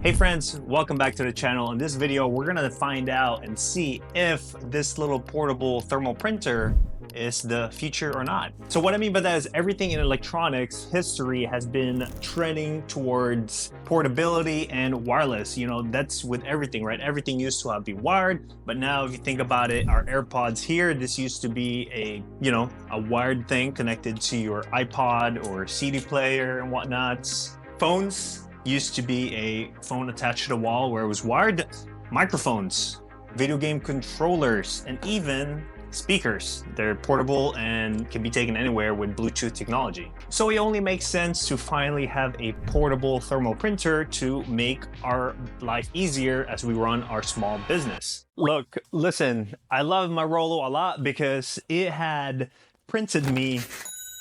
Hey friends, welcome back to the channel. In this video, we're gonna find out and see if this little portable thermal printer is the future or not. So what I mean by that is everything in electronics history has been trending towards portability and wireless. You know, that's with everything, right? Everything used to be wired, but now if you think about it, our AirPods here, this used to be a wired thing connected to your iPod or CD player and whatnot. Phones used to be a phone attached to the wall where it was wired. Microphones, video game controllers, and even speakers. They're portable and can be taken anywhere with Bluetooth technology. So it only makes sense to finally have a portable thermal printer to make our life easier as we run our small business. Look, listen, I love my Rollo a lot because it had printed me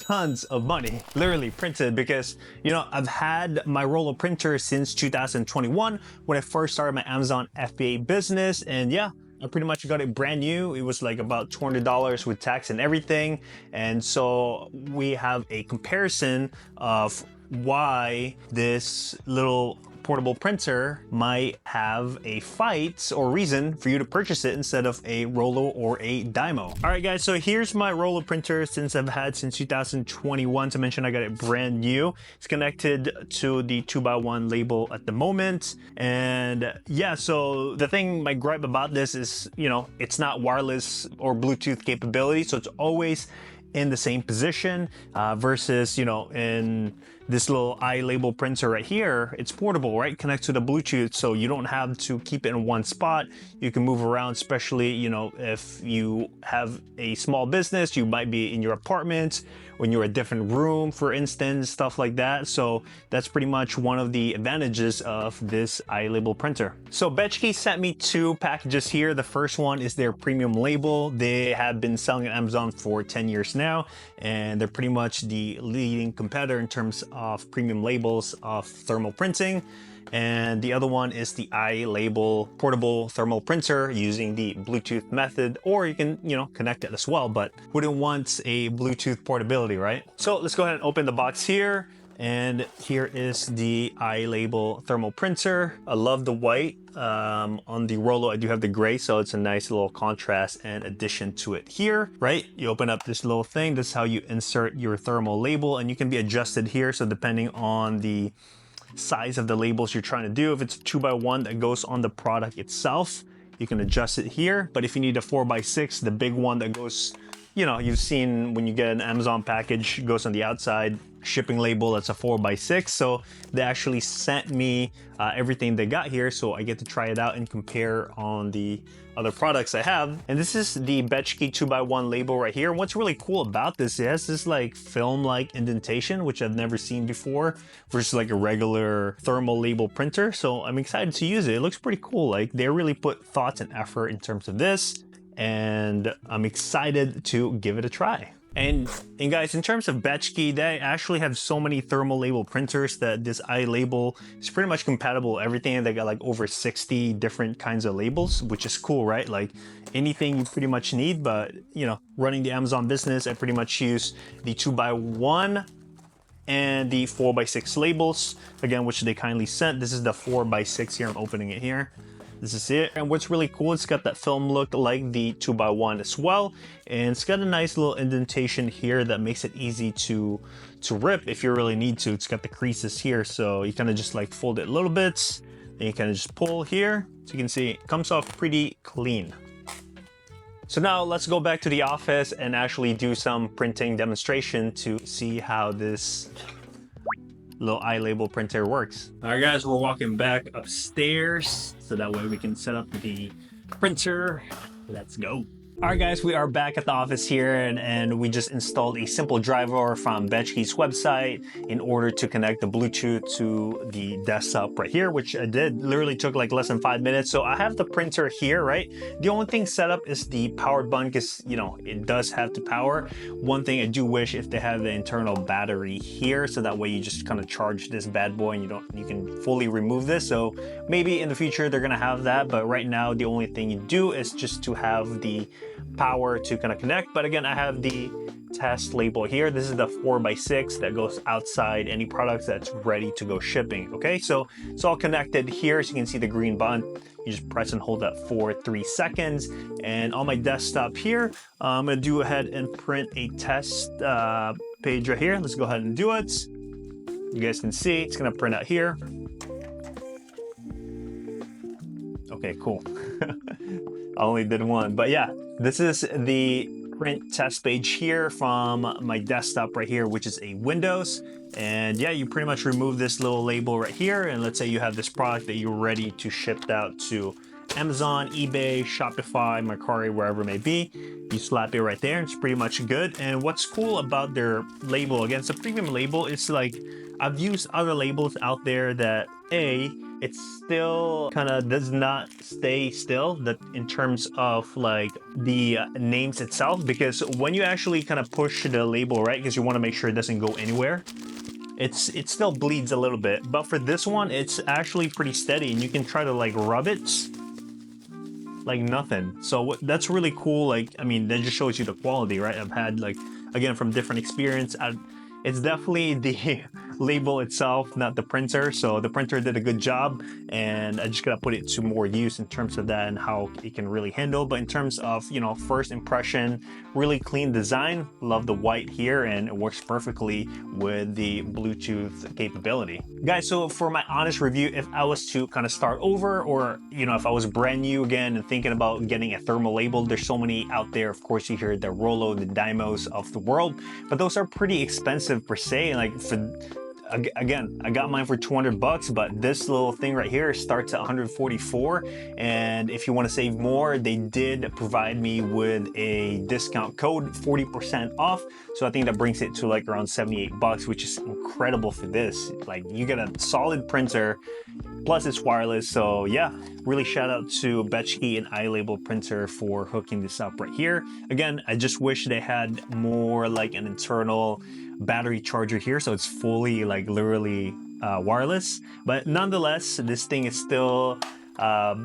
tons of money, literally printed, because I've had my Rollo printer since 2021 when I first started my Amazon FBA business, and yeah, I pretty much got it brand new. It was like about $200 with tax and everything. And so we have a comparison of why this little portable printer might have a fight or reason for you to purchase it instead of a Rollo or a DYMO. All right, guys, so here's my Rollo printer since 2021. To mention, I got it brand new. It's connected to the 2x1 label at the moment. And yeah, so the thing, my gripe about this is, it's not wireless or Bluetooth capability. So it's always in the same position versus, in this little label printer right here, it's portable, right? Connect to the Bluetooth, so you don't have to keep it in one spot. You can move around, especially, if you have a small business, you might be in your apartment, when you're a different room, for instance, stuff like that. So that's pretty much one of the advantages of this label printer. So BETCKEY sent me two packages here. The first one is their premium label. They have been selling at Amazon for 10 years now, and they're pretty much the leading competitor in terms of premium labels of thermal printing. And the other one is the iLabel portable thermal printer using the Bluetooth method, or you can, connect it as well, but wouldn't want a Bluetooth portability, right? So let's go ahead and open the box here. And here is the iLabel thermal printer. I love the white. On the Rollo, I do have the gray, so it's a nice little contrast and addition to it here, right? You open up this little thing. This is how you insert your thermal label, and you can be adjusted here. So depending on the size of the labels you're trying to do, if it's 2x1 that goes on the product itself, you can adjust it here. But if you need a 4x6, the big one that goes, you've seen when you get an Amazon package, goes on the outside, shipping label, that's a 4x6. So they actually sent me everything they got here, so I get to try it out and compare on the other products I have. And this is the BETCKEY 2x1 label right here. What's really cool about this, it has this like film-like indentation, which I've never seen before, versus like a regular thermal label printer. So I'm excited to use it. It looks pretty cool. Like they really put thoughts and effort in terms of this, and I'm excited to give it a try. And guys, in terms of BETCKEY, they actually have so many thermal label printers that this iLabel is pretty much compatible. Everything, they got like over 60 different kinds of labels, which is cool, right? Like anything you pretty much need, but running the Amazon business, I pretty much use the 2x1 and the 4x6 labels, again, which they kindly sent. This is the 4x6 here, I'm opening it here. This is it. And what's really cool, it's got that film look like the 2x1 as well. And it's got a nice little indentation here that makes it easy to rip if you really need to. It's got the creases here, so you kind of just like fold it a little bit, and you kind of just pull here. So you can see it comes off pretty clean. So now let's go back to the office and actually do some printing demonstration to see how this little iLabel printer works. All right, guys, we're walking back upstairs so that way we can set up the printer. Let's go. All right, guys, we are back at the office here, and we just installed a simple driver from BETCKEY's website in order to connect the Bluetooth to the desktop right here, which I did. Literally took like less than 5 minutes. So I have the printer here, right? The only thing set up is the power button because, it does have to power. One thing I do wish if they have the internal battery here, so that way you just kind of charge this bad boy and you can fully remove this. So maybe in the future they're gonna have that, but right now the only thing you do is just to have the power to kind of connect. But again, I have the test label here. This is the 4x6 that goes outside any products that's ready to go shipping. Okay, so it's all connected here. So you can see the green button. You just press and hold that for 3 seconds. And on my desktop here, I'm gonna go ahead and print a test page right here. Let's go ahead and do it. You guys can see it's gonna print out here. Okay, cool. I only did one, but yeah, this is the print test page here from my desktop right here, which is a Windows. And yeah, you pretty much remove this little label right here. And let's say you have this product that you're ready to ship out to Amazon, eBay, Shopify, Mercari, wherever it may be. You slap it right there. It's pretty much good. And what's cool about their label, again, it's a premium label. It's like, I've used other labels out there that it still kind of does not stay still, that in terms of like the names itself, because when you actually kind of push the label, right, because you want to make sure it doesn't go anywhere, it still bleeds a little bit. But for this one, it's actually pretty steady, and you can try to like rub it like nothing. So that's really cool. Like, I mean, that just shows you the quality, right? I've had, like, again, from different experience, it's definitely the label itself, not the printer. So the printer did a good job, and I just gotta put it to more use in terms of that and how it can really handle. But in terms of, you know, first impression, really clean design. Love the white here, and it works perfectly with the Bluetooth capability. Guys, so for my honest review, if I was to kind of start over, or, you know, if I was brand new again and thinking about getting a thermal label, there's so many out there. Of course, you hear the Rollo, the DYMOs of the world, but those are pretty expensive per se. And like, for again, I got mine for 200 bucks, but this little thing right here starts at 144. And if you want to save more, they did provide me with a discount code, 40% off. So I think that brings it to like around 78 bucks, which is incredible for this. Like, you get a solid printer, plus it's wireless. So yeah, really shout out to BETCKEY and iLabel printer for hooking this up right here. Again, I just wish they had more like an internal battery charger here, so it's fully like literally wireless. But nonetheless, this thing is still a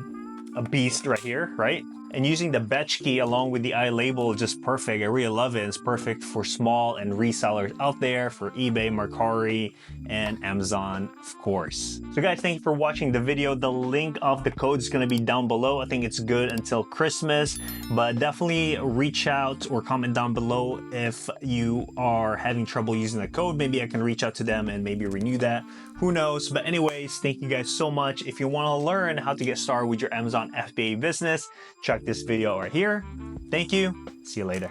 beast right here, right? And using the BETCKEY along with the iLabel, just perfect. I really love it. It's perfect for small and resellers out there, for eBay, Mercari, and Amazon, of course. So guys, thank you for watching the video. The link of the code is gonna be down below. I think it's good until Christmas, but definitely reach out or comment down below if you are having trouble using the code. Maybe I can reach out to them and maybe renew that. Who knows? But anyways, thank you guys so much. If you wanna learn how to get started with your Amazon FBA business, check this video right here. Thank you. See you later.